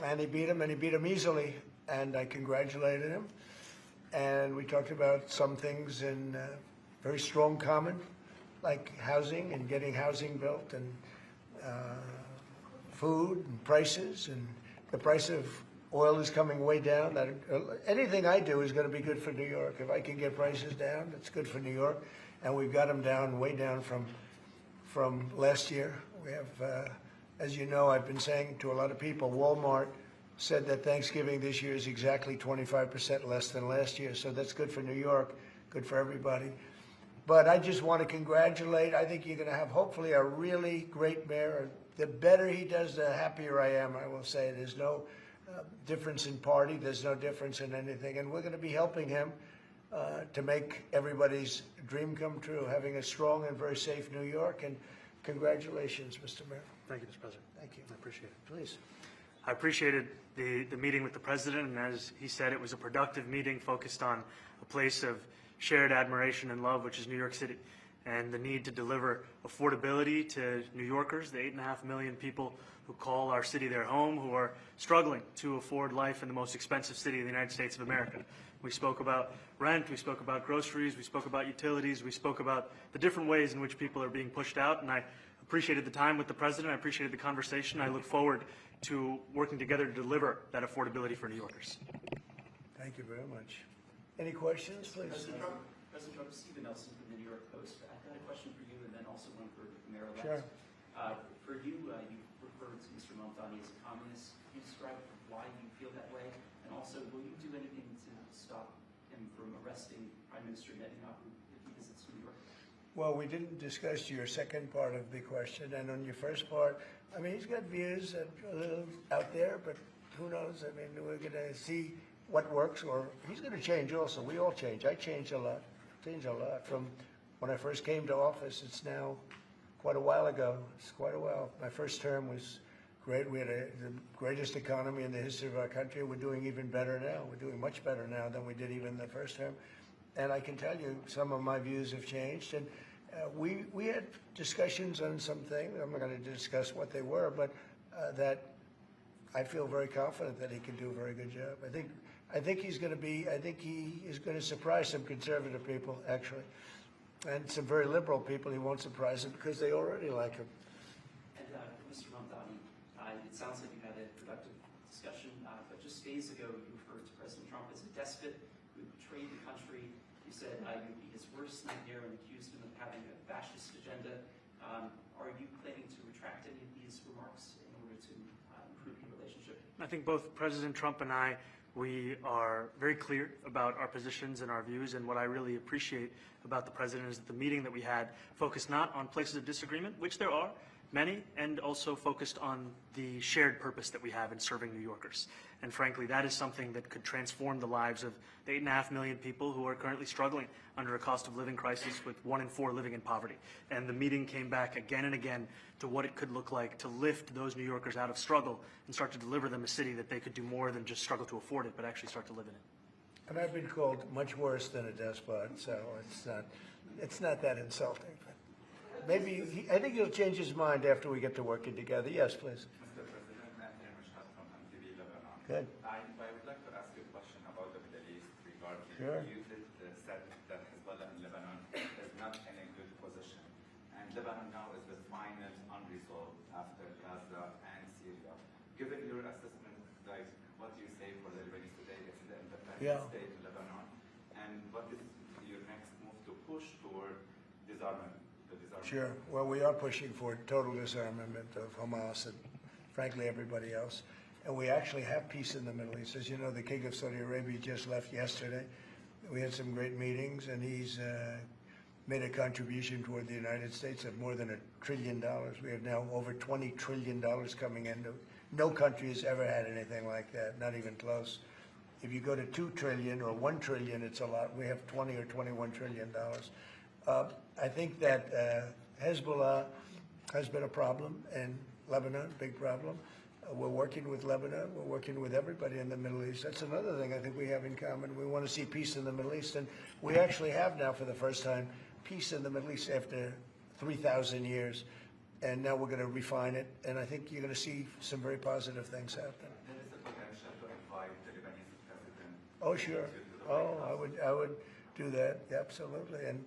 and he beat him easily, and I congratulated him. And we talked about some things in very strong common, like housing and getting housing built, and food and prices, and the price of oil is coming way down. That anything I do is going to be good for New York. If I can get prices down, it's good for New York, and we've got them down, way down from last year. We have, as you know, I've been saying to a lot of people, Walmart said that Thanksgiving this year is exactly 25% less than last year, so that's good for New York, good for everybody. But I just want to congratulate. I think you're going to have, hopefully, a really great mayor. The better he does, the happier I am, I will say. There's no difference in party. There's no difference in anything. And we're going to be helping him to make everybody's dream come true, having a strong and very safe New York. And congratulations, Mr. Mayor. Thank you, Mr. President. Thank you. I appreciate it. Please. I appreciated the meeting with the President, and as he said, it was a productive meeting focused on a place of shared admiration and love, which is New York City, and the need to deliver affordability to New Yorkers, the 8.5 million people who call our city their home, who are struggling to afford life in the most expensive city in the United States of America. We spoke about rent, we spoke about groceries, we spoke about utilities, we spoke about the different ways in which people are being pushed out, and I appreciated the time with the President, I appreciated the conversation. I look forward to working together to deliver that affordability for New Yorkers. Thank you very much. Any questions, please? President Trump, Stephen Nelson from the New York Post. I've got a question for you and then also one for Mayor-elect. Sure. For you, you referred to Mr. Mamdani as a communist. Can you describe why you feel that way? And also, will you do anything to stop him from arresting Prime Minister Netanyahu if he visits New York? Well, we didn't discuss your second part of the question, and on your first part, I mean, he's got views that are a little out there, but who knows? I mean, we're going to see what works, or he's going to change also. We all change. I changed a lot. From when I first came to office. It's now quite a while ago. It's quite a while. My first term was great. We had the greatest economy in the history of our country. We're doing even better now. We're doing much better now than we did even the first term. And I can tell you some of my views have changed. And we had discussions on some things. I'm not going to discuss what they were, but that I feel very confident that he can do a very good job. I think he's going to be. I think he is going to surprise some conservative people, actually, and some very liberal people. He won't surprise them because they already like him. And Mr. Mamdani, it sounds like you had a productive discussion, but just days ago you referred to President Trump as a despot who betrayed the country. You said you would be his worst nightmare and accused him of having a fascist agenda. Are you planning to retract any of these remarks in order to improve your relationship? I think both President Trump and we are very clear about our positions and our views, and what I really appreciate about the President is that the meeting that we had focused not on places of disagreement, which there are many, and also focused on the shared purpose that we have in serving New Yorkers. And frankly, that is something that could transform the lives of the 8.5 million people who are currently struggling under a cost of living crisis, with 1 in 4 living in poverty. And the meeting came back again and again to what it could look like to lift those New Yorkers out of struggle and start to deliver them a city that they could do more than just struggle to afford it, but actually start to live in it. And I've been called much worse than a despot, so it's not that insulting. But maybe I think he'll change his mind after we get to working together. Yes, please. Mr. President, from MTV Lebanon. Good. I would like to ask you a question about the Middle East regarding Sure. you said that Hezbollah in Lebanon is not in a good position, and Lebanon now is the final unresolved after Gaza and Syria. Given your assessment, like what do you say for the Lebanese today? It's the independent state in Lebanon, and what is your next move to push toward disarmament? Sure. Well, we are pushing for total disarmament of Hamas and, frankly, everybody else. And we actually have peace in the Middle East. As you know, the King of Saudi Arabia just left yesterday. We had some great meetings, and he's made a contribution toward the United States of more than $1 trillion. We have now over $20 trillion coming in. No country has ever had anything like that, not even close. If you go to 2 trillion or 1 trillion, it's a lot. We have 20 or $21 trillion. I think that Hezbollah has been a problem in Lebanon, big problem. We're working with Lebanon. We're working with everybody in the Middle East. That's another thing I think we have in common. We want to see peace in the Middle East, and we actually have now, for the first time, peace in the Middle East after 3,000 years. And now we're going to refine it, and I think you're going to see some very positive things happen. There is a invite the Lebanese president. Oh, sure. to the Oh, White House. I would do that, absolutely. And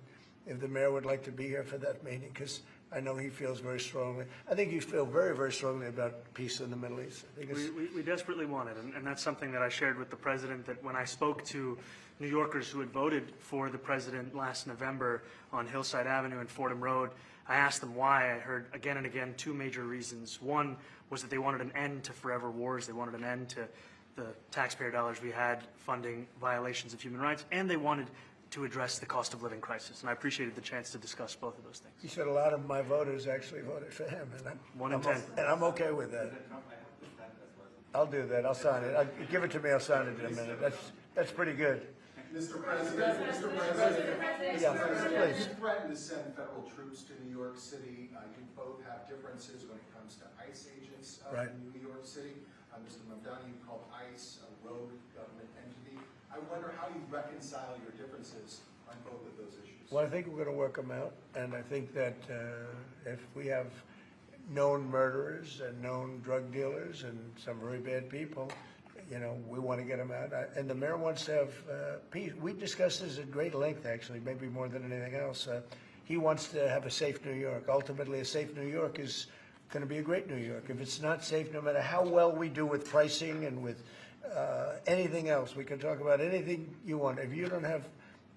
if the mayor would like to be here for that meeting, because I know he feels very strongly. I think you feel very, very strongly about peace in the Middle East. I think it's, We desperately want it, and that's something that I shared with the president, that when I spoke to New Yorkers who had voted for the president last November on Hillside Avenue and Fordham Road, I asked them why. I heard again and again two major reasons. One was that they wanted an end to forever wars. They wanted an end to the taxpayer dollars we had funding violations of human rights, and they wanted to address the cost of living crisis. And I appreciated the chance to discuss both of those things. he said a lot of my voters actually voted for him, and One in 10. And I'm okay with that. President Trump, I have to stand as well. I'll do that. I'll sign it. Give it to me. I'll sign it in a minute. That's pretty good. Mr. President, Yeah, please. you threatened to send federal troops to New York City. You both have differences when it comes to ICE agents Right. in New York City. Mr. Mamdani, you called ICE a rogue government entity. I wonder how you reconcile your differences on both of those issues. Well, I think we're going to work them out, and I think that if we have known murderers and known drug dealers and some very bad people, you know, we want to get them out. And the mayor wants to have peace. We discussed this at great length, actually, maybe more than anything else. He wants to have a safe New York. Ultimately, a safe New York is going to be a great New York. If it's not safe, no matter how well we do with pricing and with anything else, we can talk about anything you want. If you don't have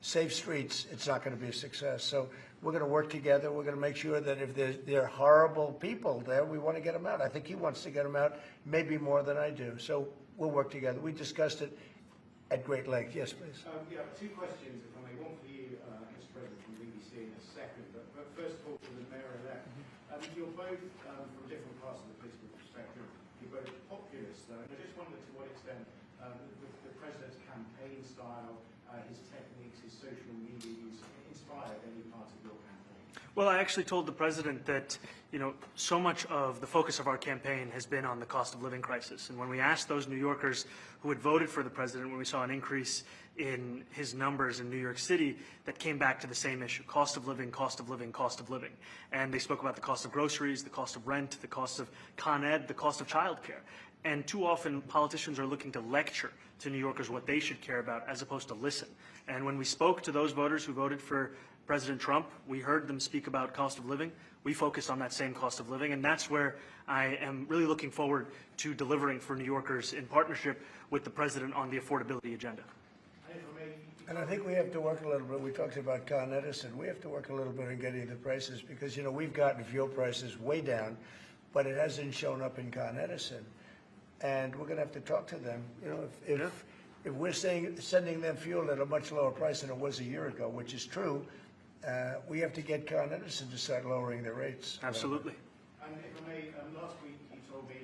safe streets, it's not going to be a success. So we're going to work together. We're going to make sure that if there are horrible people there, we want to get them out. I think he wants to get them out, maybe more than I do. So we'll work together. We discussed it at great length. Yes, please. Yeah, two questions, if I may. One for you, Mr. President, from BBC in a second. But first of all, for the mayor-elect. You're both from different parts of the political spectrum. You're both populists, though. And I just wondered to what extent the president's campaign style, his techniques, his social media use inspired any part of your campaign. Well, I actually told the president that, you know, so much of the focus of our campaign has been on the cost of living crisis. And when we asked those New Yorkers who had voted for the president, when we saw an increase in his numbers in New York City, that came back to the same issue: cost of living, cost of living, cost of living. And they spoke about the cost of groceries, the cost of rent, the cost of Con Ed, the cost of childcare. And too often politicians are looking to lecture to New Yorkers what they should care about as opposed to listen. And when we spoke to those voters who voted for President Trump, we heard them speak about cost of living. We focused on that same cost of living, and that's where I am really looking forward to delivering for New Yorkers in partnership with the president on the affordability agenda. And I think we have to work a little bit. We talked about Con Edison. We have to work a little bit on getting the prices because, you know, we've gotten fuel prices way down, but it hasn't shown up in Con Edison. And we're going to have to talk to them. You know, if we're sending them fuel at a much lower price than it was a year ago, which is true, we have to get Con Edison to start lowering their rates. Absolutely. And if I may, last week you told me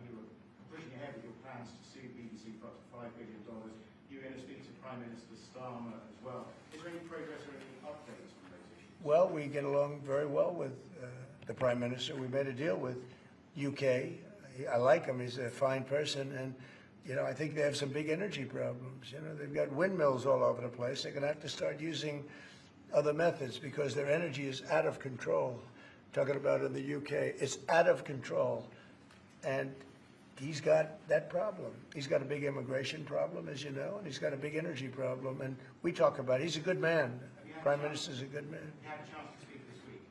you were pushing ahead with your plans to sue BBC for up to $5 billion. You're going to speak to Prime Minister Starmer as well. Is there any progress or any updates on those issues? Well, we get along very well with the Prime Minister. We made a deal with UK. I like him. He's a fine person. And, you know, I think they have some big energy problems. You know, they've got windmills all over the place. They're going to have to start using other methods because their energy is out of control. Talking about in the UK, it's out of control. And he's got that problem. He's got a big immigration problem, as you know, and he's got a big energy problem. And we talk about it. He's a good man. Prime Minister's a good man. You had a chance to speak this week.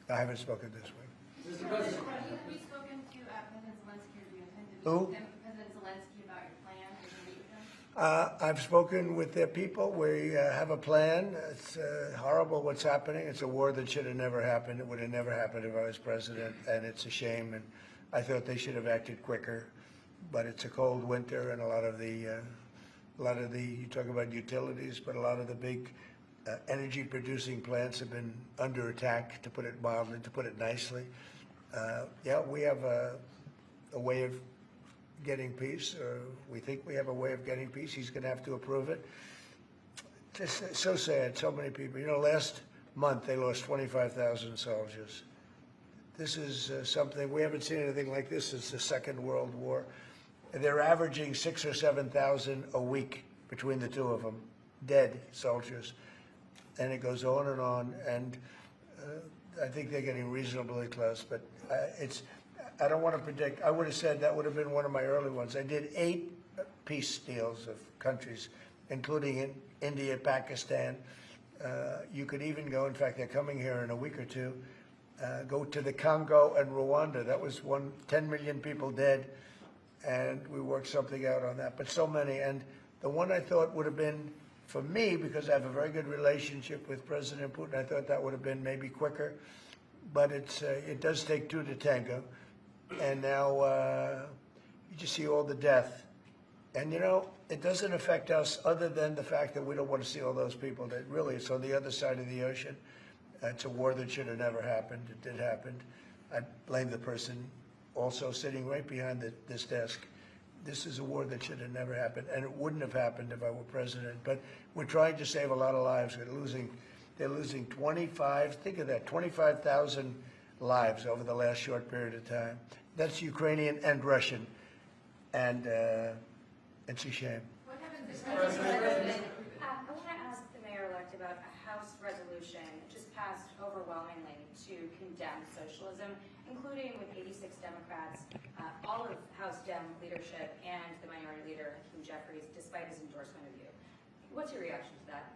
I haven't spoken this week. Mr. President, have you spoken to President Zelensky, or do you intend to meet Who? with President Zelensky about your plan? Are you going to meet with him? I've spoken with their people. We have a plan. It's horrible what's happening. It's a war that should have never happened. It would have never happened if I was president, and it's a shame. And I thought they should have acted quicker. But it's a cold winter, and a lot of the you talk about utilities, but a lot of the big energy-producing plants have been under attack, to put it mildly, to put it nicely. Yeah, we have a way of getting peace, or we think we have a way of getting peace. He's going to have to approve it. Just so sad, so many people. You know, last month they lost 25,000 soldiers. This is something, we haven't seen anything like this since the Second World War. They're averaging 6,000 or 7,000 a week between the two of them, dead soldiers. And it goes on, and I think they're getting reasonably close, but I don't want to predict. I would have said that would have been one of my early ones. I did 8 peace deals of countries, including in India, Pakistan. You could even go, in fact, they're coming here in a week or two, go to the Congo and Rwanda. That was 10 million people dead, and we worked something out on that. But so many, and the one I thought would have been, for me, because I have a very good relationship with President Putin, I thought that would have been maybe quicker, but it does take two to tango. And now you just see all the death. And, you know, it doesn't affect us other than the fact that we don't want to see all those people that really, it's on the other side of the ocean. It's a war that should have never happened. It did happen. I blame the person also sitting right behind this desk. This is a war that should have never happened, and it wouldn't have happened if I were president. But we're trying to save a lot of lives. They're losing 25, think of that, 25,000 lives over the last short period of time. That's Ukrainian and Russian. And it's a shame. What happens if President? I want to ask the mayor-elect about a House resolution just passed overwhelmingly to condemn socialism, including with 86 Democrats, all of House Dem leadership, and the minority leader, Hakeem Jeffries, despite his endorsement of you. What's your reaction to that?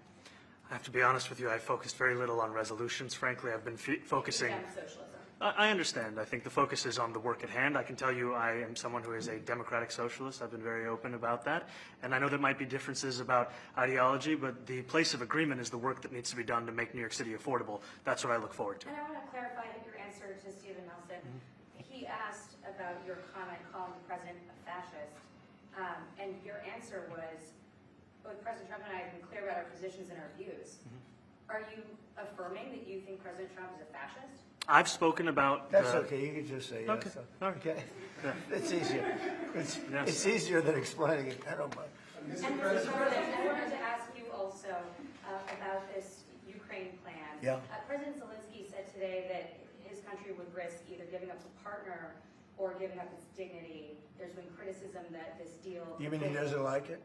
I have to be honest with you, I focused very little on resolutions. Frankly, I've been focusing... Condemn socialism. I understand. I think the focus is on the work at hand. I can tell you I am someone who is a democratic socialist. I've been very open about that. And I know there might be differences about ideology, but the place of agreement is the work that needs to be done to make New York City affordable. That's what I look forward to. And I want to clarify your answer to Stephen Nelson. He asked about your comment calling the president a fascist. And your answer was, both President Trump and I have been clear about our positions and our views. Are you affirming that you think President Trump is a fascist? I've spoken about... That's okay, you can just say yes. Okay, all right. Okay? Yeah. It's easier. Yes. It's easier than explaining it. I don't mind. And Mr. President, I wanted to ask you also about this Ukraine plan. Yeah. President Zelensky said today that his country would risk either giving up a partner or giving up its dignity. There's been criticism that this deal... You mean he doesn't like it?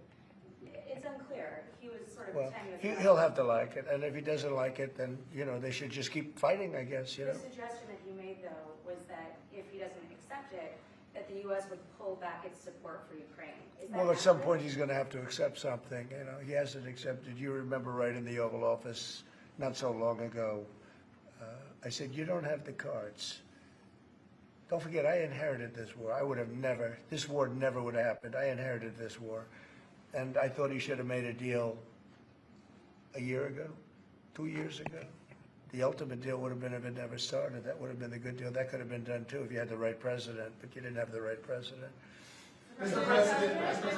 It's unclear. He was sort of Well, tenuous. he'll have to like it, and if he doesn't like it, then, you know, they should just keep fighting, I guess, you know? The suggestion that you made, though, was that if he doesn't accept it, that the U.S. would pull back its support for Ukraine. Is that Well, at some accurate? point, he's gonna have to accept something, you know? He hasn't accepted. You remember right in the Oval Office, not so long ago, I said, you don't have the cards. Don't forget, I inherited this war. I would have never, this war never would have happened. I inherited this war. And I thought he should have made a deal a year ago, 2 years ago. The ultimate deal would have been if it never started. That would have been the good deal. That could have been done too if you had the right president, but you didn't have the right president. Mr. President, Mr.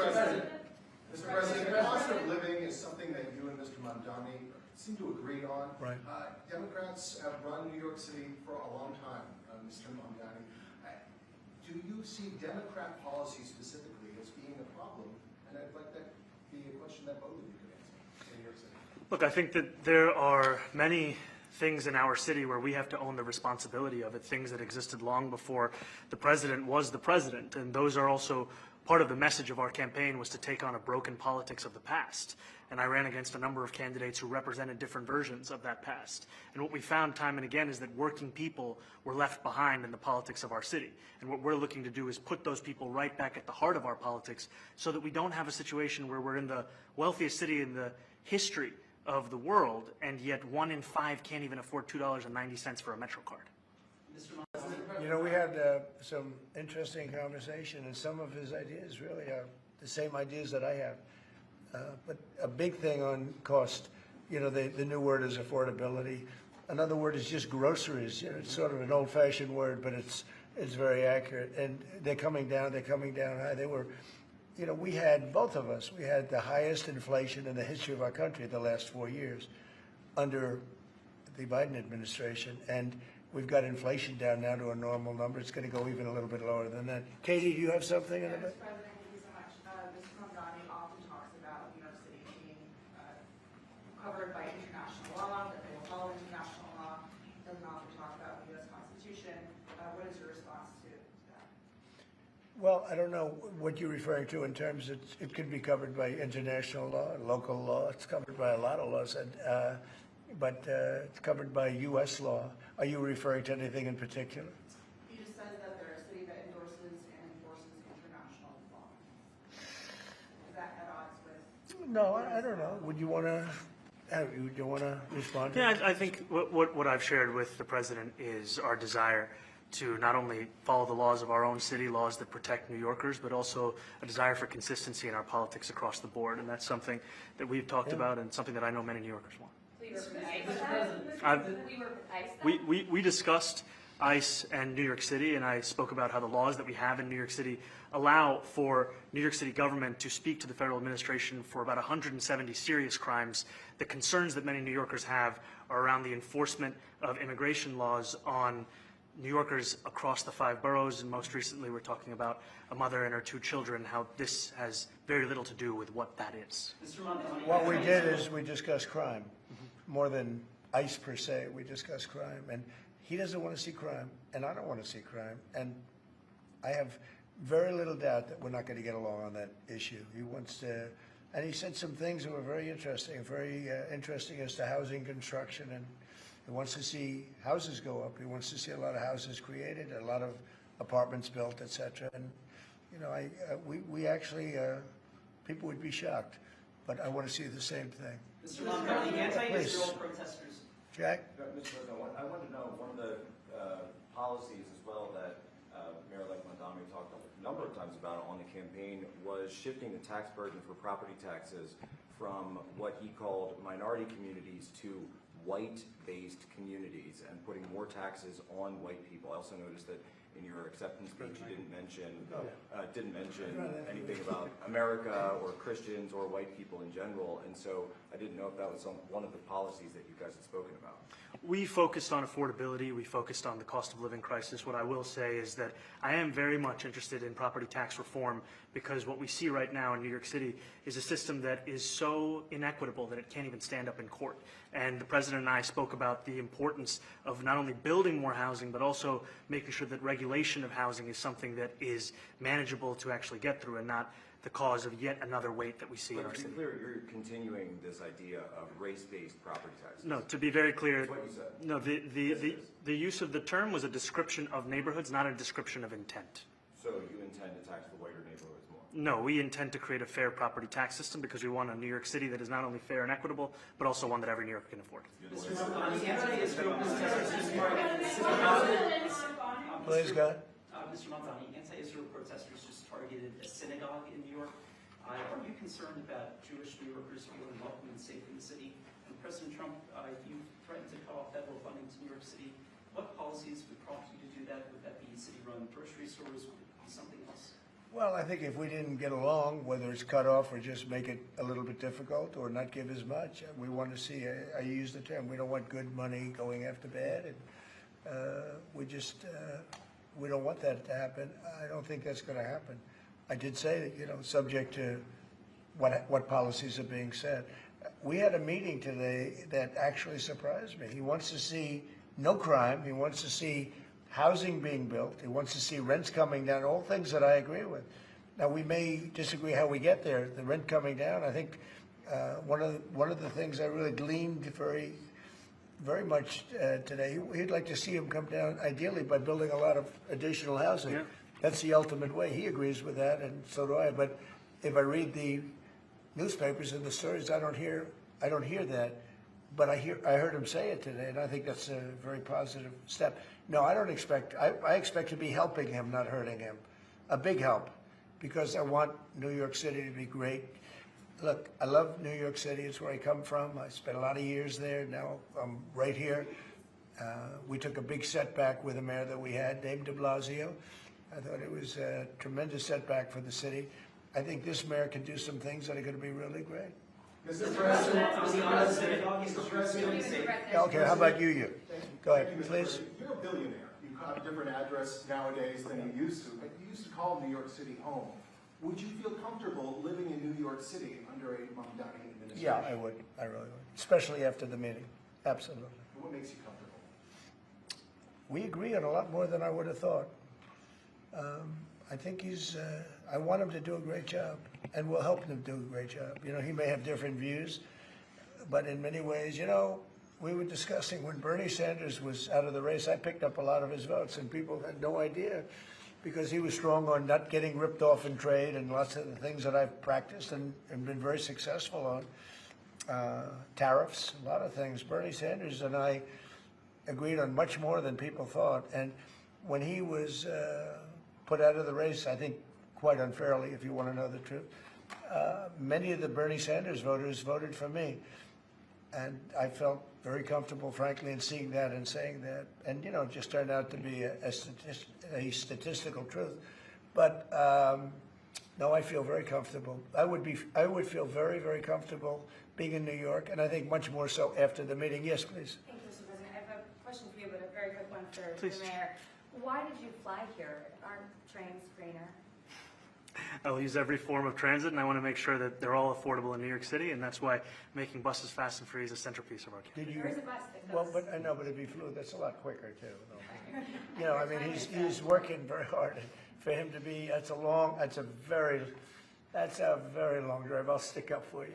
President, cost of living is something that you and Mr. Mamdani seem to agree on. Right. Democrats have run New York City for a long time, Mr. Mamdani. Do you see Democrat policy specifically as being a problem? And I'd like that be a question that both of you could answer in New York City. Look, I think that there are many things in our city where we have to own the responsibility of it, things that existed long before the president was the president. And those are also part of the message of our campaign, was to take on a broken politics of the past. And I ran against a number of candidates who represented different versions of that past. And what we found time and again is that working people were left behind in the politics of our city. And what we're looking to do is put those people right back at the heart of our politics so that we don't have a situation where we're in the wealthiest city in the history of the world, and yet 1 in 5 can't even afford $2.90 for a Metro card. Mr. Mamdani, You know, we had some interesting conversation, and some of his ideas really are the same ideas that I have. But a big thing on cost, you know, the new word is affordability. Another word is just groceries. You know, it's sort of an old-fashioned word, but it's very accurate. And they're coming down high. They were, you know, we had, both of us, we had the highest inflation in the history of our country the last 4 years under the Biden administration. And we've got inflation down now to a normal number. It's going to go even a little bit lower than that. Katie, do you have something in a bit? Mr. President, thank you so much. Mr. Mamdani often talks about New York City being covered by international law, that they will follow international law. Doesn't often talk about the U.S. Constitution. What is your response to that? Well, I don't know what you're referring to in terms of it could be covered by international law, local law. It's covered by a lot of laws, but it's covered by U.S. law. Are you referring to anything in particular? He just says that they're a city that endorses and enforces international law. No, I don't know. Would you want to, would you want to respond? Yeah, I think what I've shared with the president is our desire to not only follow the laws of our own city, laws that protect New Yorkers, but also a desire for consistency in our politics across the board. And that's something that we've talked about and something that I know many New Yorkers want. So you work with ICE? We work with ICE then? We discussed ICE and New York City, and I spoke about how the laws that we have in New York City allow for New York City government to speak to the federal administration for about 170 serious crimes. The concerns that many New Yorkers have are around the enforcement of immigration laws on New Yorkers across the 5 boroughs, and most recently we're talking about a mother and her 2 children, how this has very little to do with what that is. Mr. Mamdani, What we did is we discussed crime, more than ICE per se. We discussed crime, and he doesn't want to see crime, and I don't want to see crime, and I have very little doubt that we're not going to get along on that issue. He wants to, and he said some things that were very interesting as to housing construction, and he wants to see houses go up. He wants to see a lot of houses created, a lot of apartments built, etc. And you know, we actually people would be shocked, but I want to see the same thing. Mr. Mamdani, anti-Israel protesters. Jack? Mr. President, I wanted to know, one of the policies as well that Mayor-elect Mamdani talked a number of times about on the campaign was shifting the tax burden for property taxes from what he called minority communities to white-based communities and putting more taxes on white people. I also noticed that in your acceptance speech you didn't mention anything about America or Christians or white people in general, and so I didn't know if that was one of the policies that you guys had spoken about. We focused on affordability. We focused on the cost of living crisis. What I will say is that I am very much interested in property tax reform, because what we see right now in New York City is a system that is so inequitable that it can't even stand up in court. And the president and I spoke about the importance of not only building more housing, but also making sure that regulation of housing is something that is manageable to actually get through and not the cause of yet another weight that we see in our But to city. be clear, you're continuing this idea of race-based property taxes. No, to be very clear, That's what you said. no, Yes, the use of the term was a description of neighborhoods, not a description of intent. So you intend to tax the whiter neighborhoods more? No, we intend to create a fair property tax system because we want a New York City that is not only fair and equitable, but also one that every New Yorker can afford. Mr. Mamdani, anti-Israel protesters just targeted city houses. Please, God. Mr. Mamdani, anti-Israel protesters just targeted a synagogue in New York. Are you concerned about Jewish New Yorkers feeling welcome and safe in the city? And President Trump, you threatened to cut off federal funding to New York City. What policies would prompt you to do that? Would that be city-run grocery stores? Would it be something else? Well, I think if we didn't get along, whether it's cut off or just make it a little bit difficult or not give as much, we want to see, I use the term, we don't want good money going after bad, and we don't want that to happen. I don't think that's going to happen. I did say that, you know, subject to what policies are being set. We had a meeting today that actually surprised me. He wants to see no crime. He wants to see housing being built. He wants to see rents coming down, all things that I agree with. Now, we may disagree how we get there. The rent coming down, I think one of the things I really gleaned very much today, he'd like to see him come down, ideally, by building a lot of additional housing. Yeah. That's the ultimate way. He agrees with that, and so do I. But if I read the newspapers and the stories, I don't hear that. But I heard him say it today, and I think that's a very positive step. No, I don't expect. I expect to be helping him, not hurting him. A big help, because I want New York City to be great. Look, I love New York City. It's where I come from. I spent a lot of years there. Now I'm right here. We took a big setback with the mayor that we had, named de Blasio. I thought it was a tremendous setback for the city. I think this mayor can do some things that are going to be really great. Mr. President, Mr. President. Okay, how about you? Go ahead, Thank you, Mr. please. President. You're a billionaire. You have a different address nowadays than you used to, but you used to call New York City home. Would you feel comfortable living in New York City under a Mamdani administration? Yeah, I would. I really would. Especially after the meeting. Absolutely. What makes you comfortable? We agree on a lot more than I would have thought. I think I want him to do a great job, and we'll help him do a great job. You know, he may have different views, but in many ways, you know, we were discussing when Bernie Sanders was out of the race, I picked up a lot of his votes, and people had no idea because he was strong on not getting ripped off in trade and lots of the things that I've practiced and been very successful on. Tariffs, a lot of things. Bernie Sanders and I agreed on much more than people thought. And when he was put out of the race, I think quite unfairly, if you want to know the truth, many of the Bernie Sanders voters voted for me. And I felt very comfortable, frankly, in seeing that and saying that. And, it just turned out to be a statistical truth. But no, I feel very comfortable. I would feel very, very comfortable being in New York, and I think much more so after the meeting. Yes, please. Thank you, Mr. President. I have a question for you, but a very quick one for Please. the mayor. Why did you fly here? Aren't trains greener? I will use every form of transit, and I want to make sure that they're all affordable in New York City, and that's why making buses fast and free is a centerpiece of our campaign. Did you? There is a bus that goes. Well, but I know, but if he flew, that's a lot quicker too. I mean, he's working very hard. For him to be, that's a very long drive. I'll stick up for you.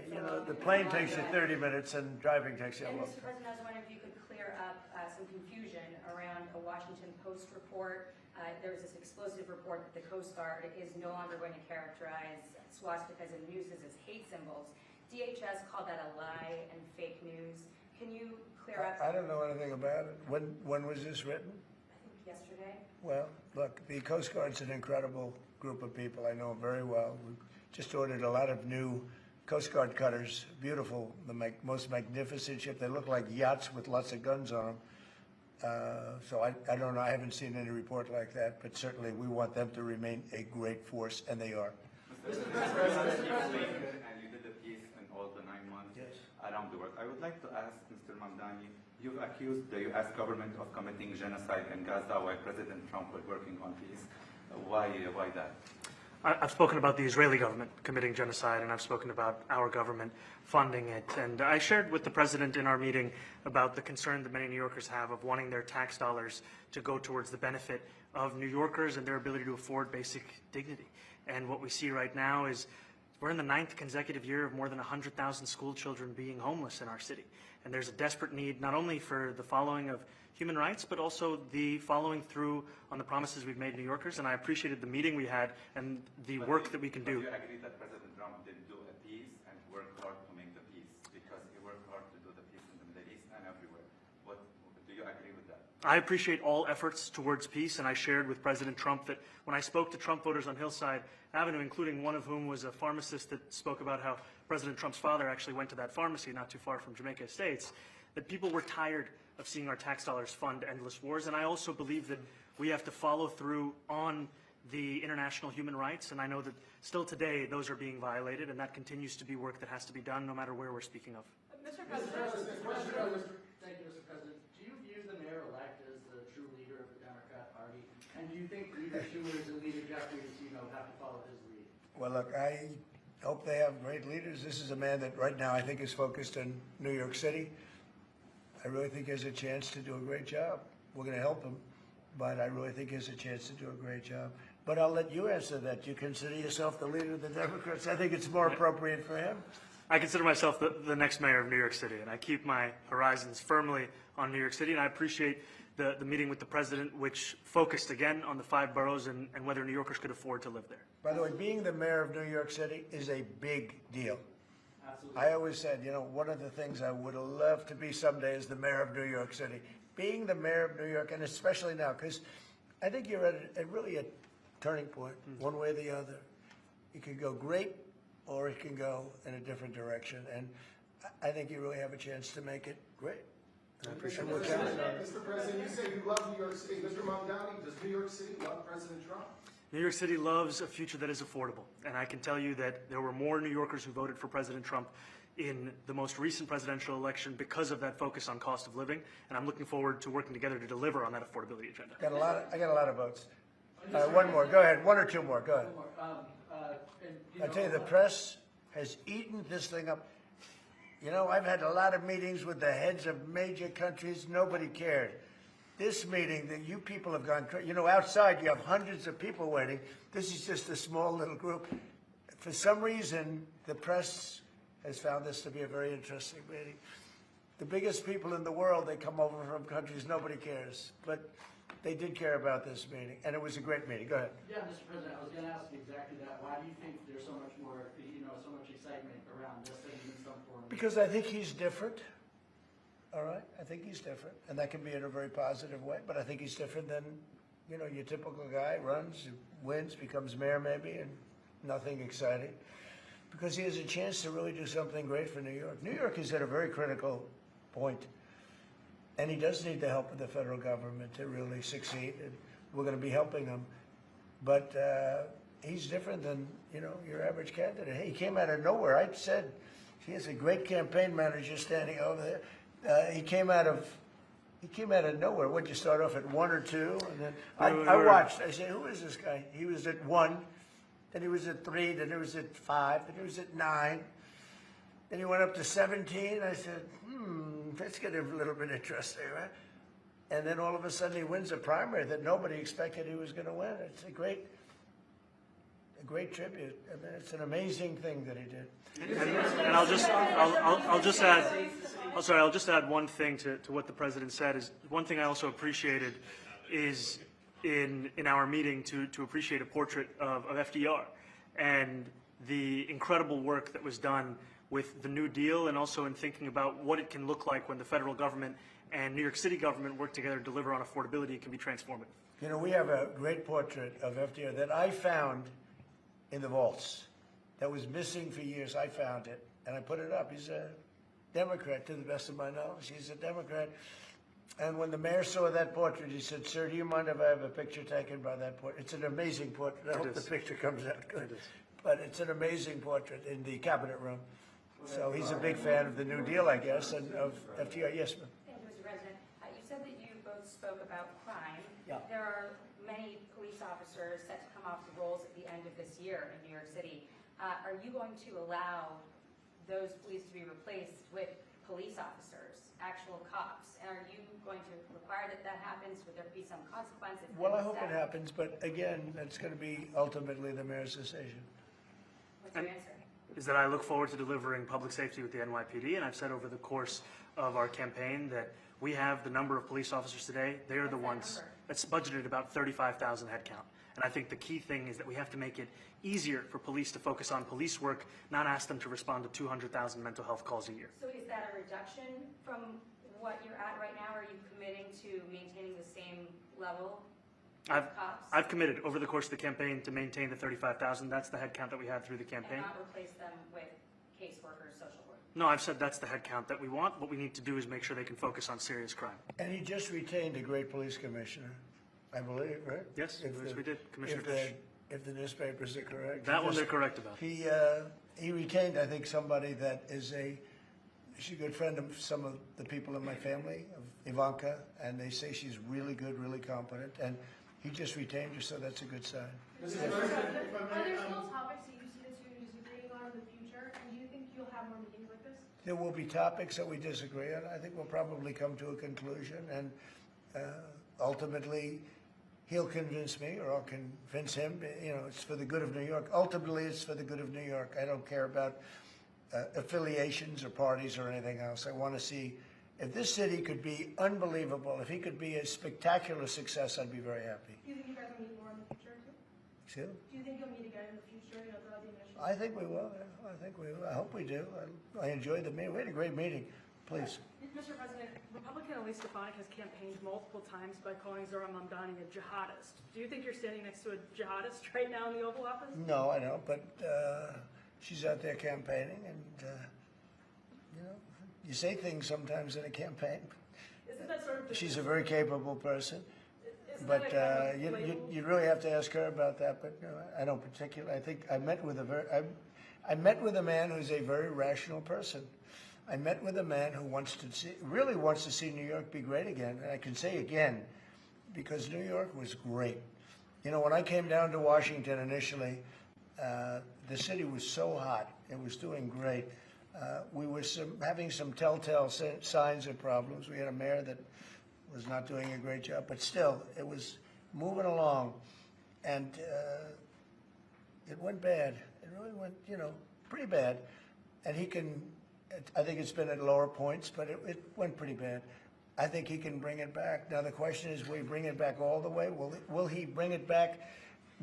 The plane takes you 30 minutes and driving takes you a And long Mr. time. President, I was wondering if you could clear up some confusion around a Washington Post report. There was this explosive report that the Coast Guard is no longer going to characterize swastikas and nooses as hate symbols. DHS called that a lie and fake news. Can you clear up? I don't know anything about it. When was this written? I think yesterday. Well, look, the Coast Guard's an incredible group of people. I know them very well. We just ordered a lot of new Coast Guard cutters, beautiful, the most magnificent ship. They look like yachts with lots of guns on them. So I don't know. I haven't seen any report like that, but certainly we want them to remain a great force, and they are. Mr. President, and you did a piece in all the 9 months around the world. I would like to ask Mr. Mamdani, you've accused the U.S. government of committing genocide in Gaza while President Trump was working on peace. Why that? I've spoken about the Israeli government committing genocide, and I've spoken about our government funding it. And I shared with the president in our meeting about the concern that many New Yorkers have of wanting their tax dollars to go towards the benefit of New Yorkers and their ability to afford basic dignity. And what we see right now is we're in the 9th consecutive year of more than 100,000 school children being homeless in our city. And there's a desperate need not only for the following of human rights, but also the following through on the promises we've made New Yorkers. And I appreciated the meeting we had and the work that we can do. Do you agree that President Trump did do a peace and worked hard to make the peace? Because he worked hard to do the peace in the Middle East and everywhere. Do you agree with that? I appreciate all efforts towards peace, and I shared with President Trump that when I spoke to Trump voters on Hillside Avenue, including one of whom was a pharmacist that spoke about how President Trump's father actually went to that pharmacy not too far from Jamaica Estates, that people were tired of seeing our tax dollars fund endless wars. And I also believe that we have to follow through on the international human rights, and I know that still today those are being violated, and that continues to be work that has to be done no matter where we're speaking of. Mr. President, thank you, Mr. President. Do you view the mayor-elect as the true leader of the Democrat Party? And do you think Leader Schumer's and Leader Jeffries, have to follow his lead? Well, look, I hope they have great leaders. This is a man that right now I think is focused on New York City. I really think he has a chance to do a great job. We're going to help him, but I really think he has a chance to do a great job. But I'll let you answer that. You consider yourself the leader of the Democrats? I think it's more appropriate for him. I consider myself the next mayor of New York City, and I keep my horizons firmly on New York City, and I appreciate the meeting with the president, which focused again on the 5 boroughs and whether New Yorkers could afford to live there. By the way, being the mayor of New York City is a big deal. Absolutely. I always said, one of the things I would love to be someday is the mayor of New York City. Being the mayor of New York, and especially now, because I think you're at really a turning point, one way or the other. It could go great, or it can go in a different direction. And I think you really have a chance to make it great. I appreciate Mr. it. President, you say you love New York City. Mr. Mamdani, does New York City love President Trump? New York City loves a future that is affordable, and I can tell you that there were more New Yorkers who voted for President Trump in the most recent presidential election because of that focus on cost of living, and I'm looking forward to working together to deliver on that affordability agenda. I got a lot of votes. One more. Go ahead. 1 or 2 more. Go ahead. I tell you, the press has eaten this thing up. I've had a lot of meetings with the heads of major countries. Nobody cared. This meeting that you people have gone crazy. Outside you have hundreds of people waiting. This is just a small little group. For some reason, the press has found this to be a very interesting meeting. The biggest people in the world, they come over from countries nobody cares. But they did care about this meeting, and it was a great meeting. Go ahead. Yeah, Mr. President, I was going to ask exactly that. Why do you think there's so much more, so much excitement around this than in some form? Because I think he's different. All right, I think he's different, and that can be in a very positive way. But I think he's different than, your typical guy runs, wins, becomes mayor maybe, and nothing exciting. Because he has a chance to really do something great for New York. New York is at a very critical point, and he does need the help of the federal government to really succeed. And we're going to be helping him, but he's different than your average candidate. He came out of nowhere. I said he has a great campaign manager standing over there. He came out of nowhere. Would you start off at 1 or 2? And then I watched. I said, who is this guy? He was at 1. Then he was at 3, then he was at 5, then he was at 9. Then he went up to 17. I said, that's getting a little bit interesting, right? And then all of a sudden he wins a primary that nobody expected he was going to win. It's a great tribute. I mean, it's an amazing thing that he did. And I'll just add one thing to what the president said. Is one thing I also appreciated is in our meeting to appreciate a portrait of FDR and the incredible work that was done with the New Deal, and also in thinking about what it can look like when the federal government and New York City government work together to deliver on affordability. It can be transformative. We have a great portrait of FDR that I found in the vaults that was missing for years. I found it, and I put it up. He's a Democrat, to the best of my knowledge. He's a Democrat. And when the mayor saw that portrait, he said, "Sir, do you mind if I have a picture taken by that portrait?" It's an amazing portrait. I hope the picture comes out good. But it's an amazing portrait in the cabinet room. So he's a big fan of the New Deal, I guess, and of FDR. Yes, ma'am. Thank you, Mr. President. You said that you both spoke about crime. Yeah. There are many police officers set to come off the rolls at the end of this year in New York City. Are you going to allow those police to be replaced with police officers, actual cops? And are you going to require that happens? Would there be some consequence? Well, I hope it happens, but again, that's going to be ultimately the mayor's decision. What's your answer? Is that I look forward to delivering public safety with the NYPD, and I've said over the course of our campaign that we have the number of police officers today. They are the ones that's budgeted about 35,000 headcount. And I think the key thing is that we have to make it easier for police to focus on police work, not ask them to respond to 200,000 mental health calls a year. So is that a reduction from what you're at right now? Or are you committing to maintaining the same level of cops? I've committed over the course of the campaign to maintain the 35,000. That's the headcount that we had through the campaign. And not replace them with caseworkers, social work? No, I've said that's the headcount that we want. What we need to do is make sure they can focus on serious crime. And he just retained a great police commissioner, I believe, right? Yes, we did, Commissioner Fish. If the newspapers are correct. That one they're correct about. He retained, I think, somebody that is she's a good friend of some of the people in my family, of Ivanka, and they say she's really good, really competent, and he just retained her, so that's a good sign. Are there still topics that you see the two disagreeing on in the future, and do you think you'll have more meetings like this? There will be topics that we disagree on. I think we'll probably come to a conclusion, and ultimately, he'll convince me, or I'll convince him. It's for the good of New York. Ultimately, it's for the good of New York. I don't care about affiliations or parties or anything else. I want to see if this city could be unbelievable, if he could be a spectacular success, I'd be very happy. Do you think you guys will meet more in the future, too? Excuse me? Do you think you'll meet again in the future, throughout the initial? I think we will. Yeah. I think we will. I hope we do. I enjoyed the meeting. We had a great meeting. Please. Mr. President, Republican Elise Stefanik has campaigned multiple times by calling Zohran Mamdani a jihadist. Do you think you're standing next to a jihadist right now in the Oval Office? No, I don't, but she's out there campaigning, and you say things sometimes in a campaign. Isn't that sort of She's a very capable person, isn't but that a kind of label? you really have to ask her about that. But I don't particularly. I think I met with a man who's a very rational person. I met with a man who really wants to see New York be great again, and I can say again, because New York was great. When I came down to Washington initially, the city was so hot. It was doing great. We were having some telltale signs of problems. We had a mayor that was not doing a great job, but still, it was moving along, and it went bad. It really went, pretty bad. And I think it's been at lower points, but it went pretty bad. I think he can bring it back. Now, the question is, will he bring it back all the way? Will he bring it back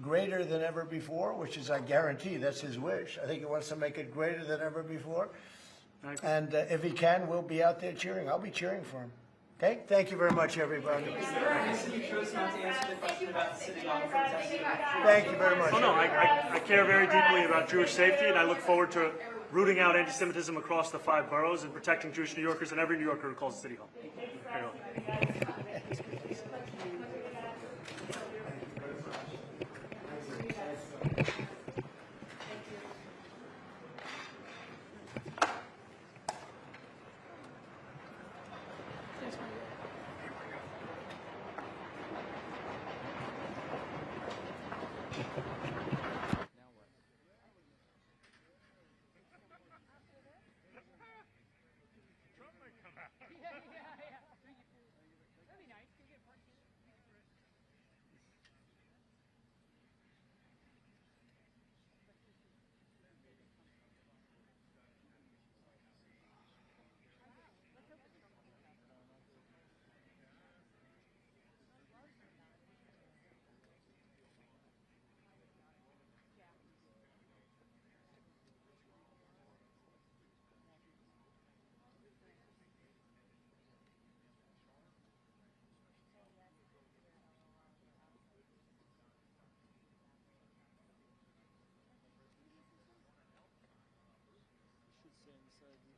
greater than ever before, which is, I guarantee, that's his wish. I think he wants to make it greater than ever before. And if he can, we'll be out there cheering. I'll be cheering for him. Okay? Thank you very much, everybody. You chose not to answer the question about the city hall protest. Thank you very much. Oh, no, I care very deeply about Jewish safety, and I look forward to rooting out anti-Semitism across the 5 boroughs and protecting Jewish New Yorkers and every New Yorker who calls the City Hall. Very well.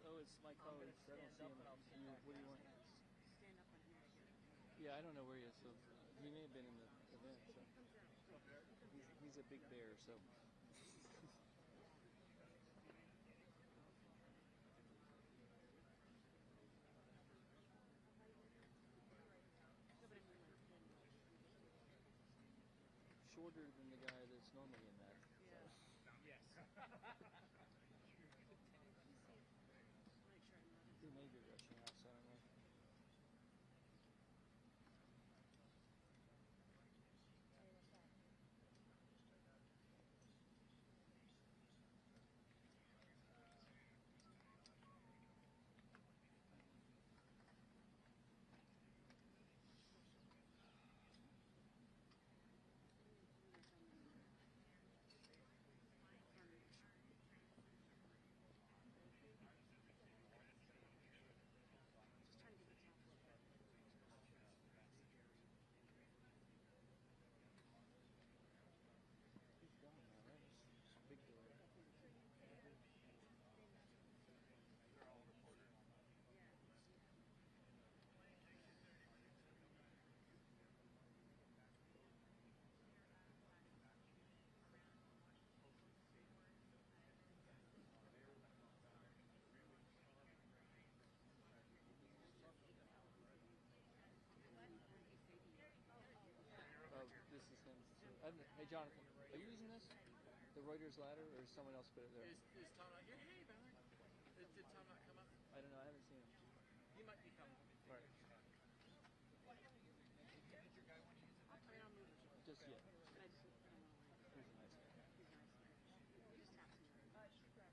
Oh, it's my colleague. I don't see him. What do you want? Yeah, I don't know where he is. So he may have been in the event. So he's a big bear. So. Shorter than the guy that's normally in that. Yes. Yes. He may be rushing out, so I don't know. This is him. Hey, Jonathan, are you using this? The Reuters ladder, or is someone else put it there? Is Tom not here? Hey, Ballard. Did Tom not come up? I don't know. I haven't seen him. He might be coming. Right. Just yet. He's a nice guy.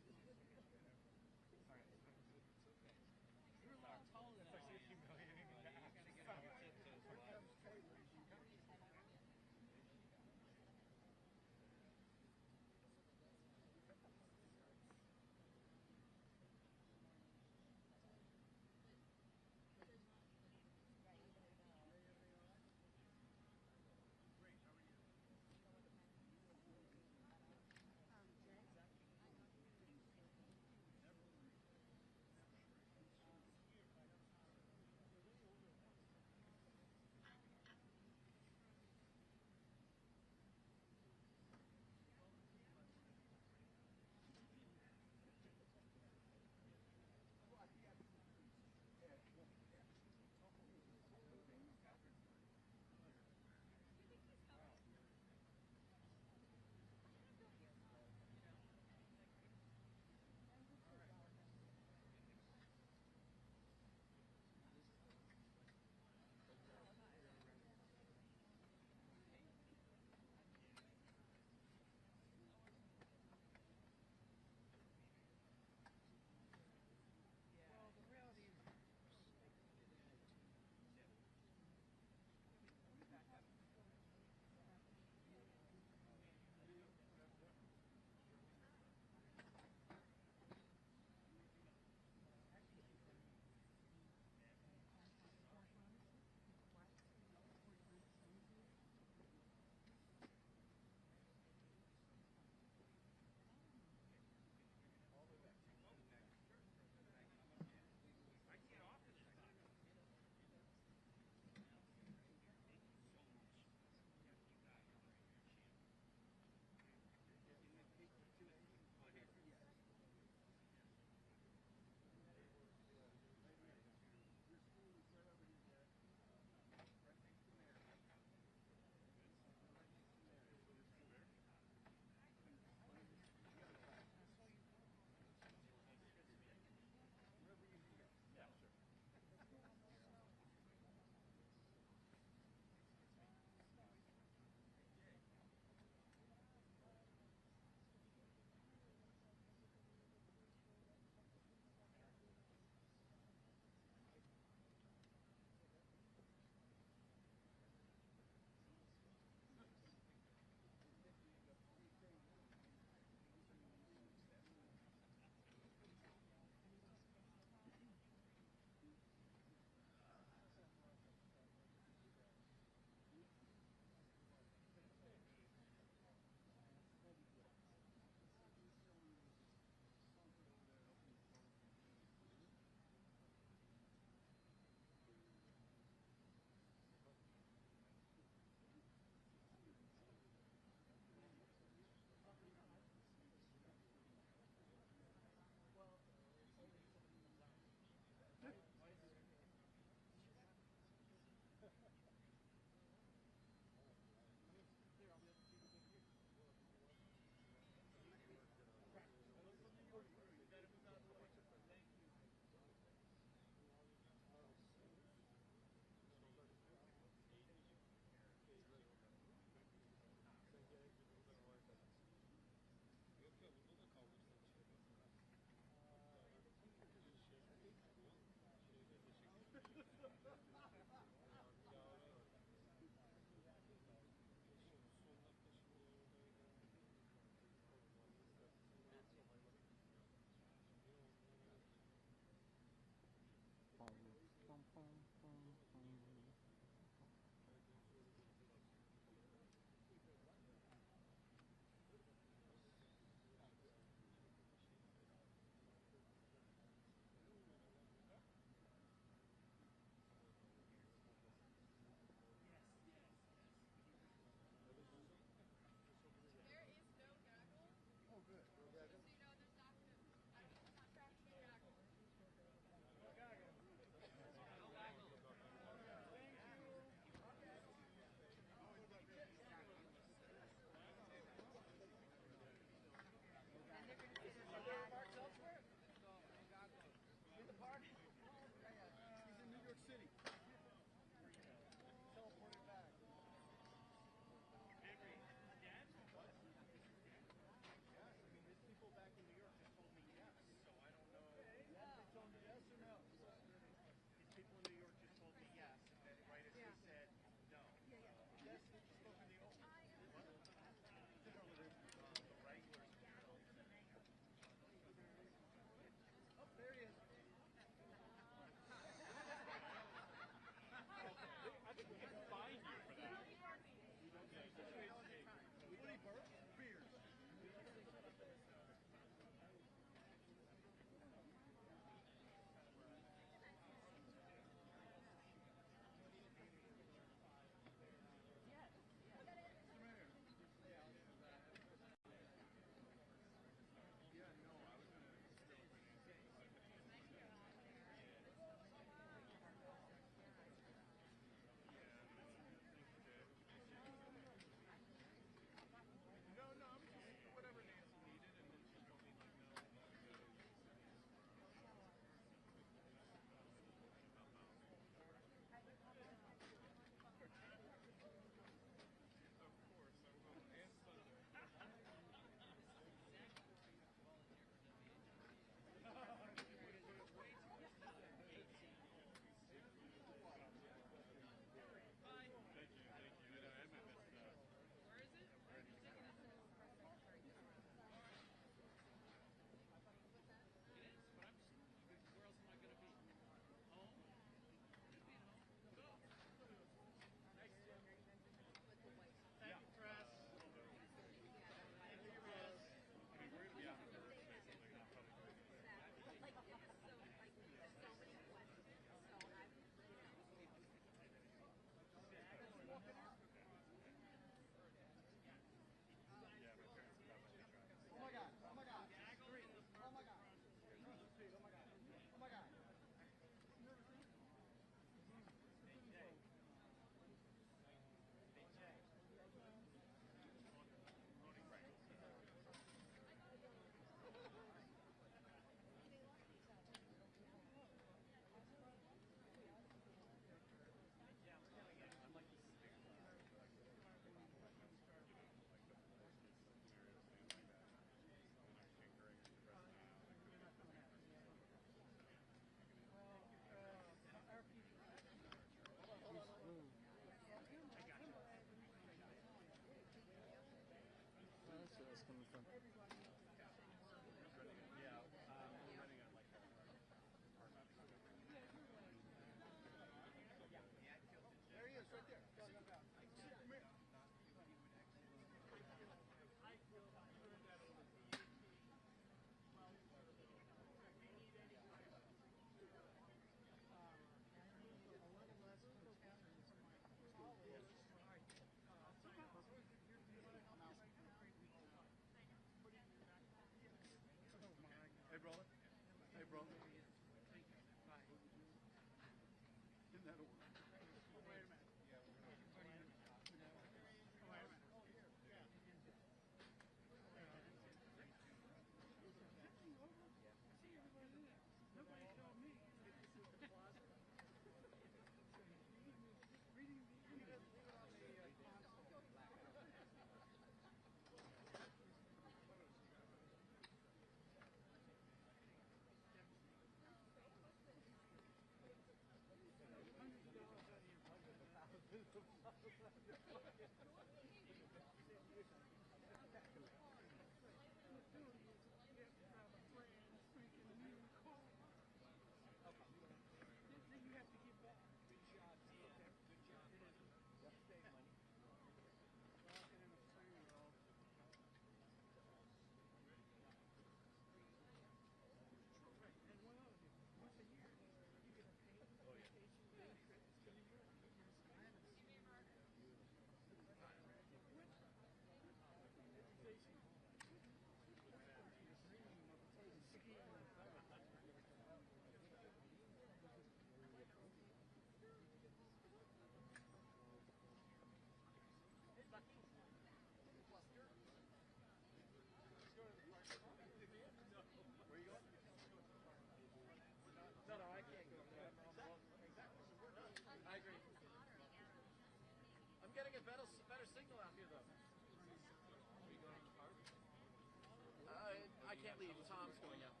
can't leave. Tom's going out.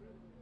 incredible.